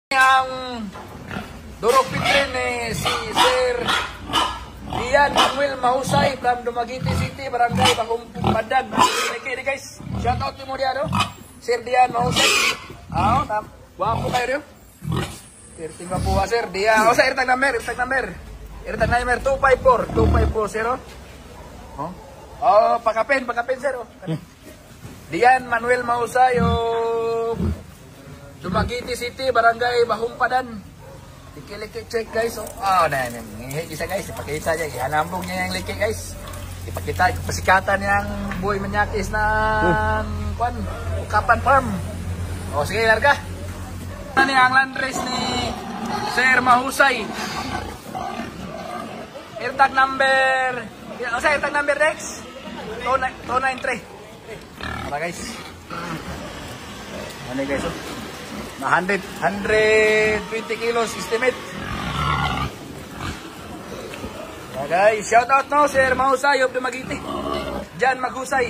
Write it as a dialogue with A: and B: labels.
A: Ang Durok Pitrin si Sir Dian Manuel Mahusay from Dumaguete City, Barangay Bagumpandan. Okay guys, shout out mo diyan, no? Sir Dian Mahusay. Guwapo kayo rin. Tingnan po Sir Dian. Sa irtag number 254 pakapin sir. Dian Manuel Mahusay Dumaguete City, Barangay Bagumpandan. Liki check guys. Isa guys, ipakita niya, ihanambog niya yung liki guys. Ipakita, pasikatan niyang buhay manyakis ng Ukapan Farm. Sige, larga. Ano ang land race ni Sir Mahusay? Airtag number next 293. Para guys. Ano guys? 120 kilos estimate. Guys, shout out no Sir Mahusay of Dumaguete. Diyan Mahusay.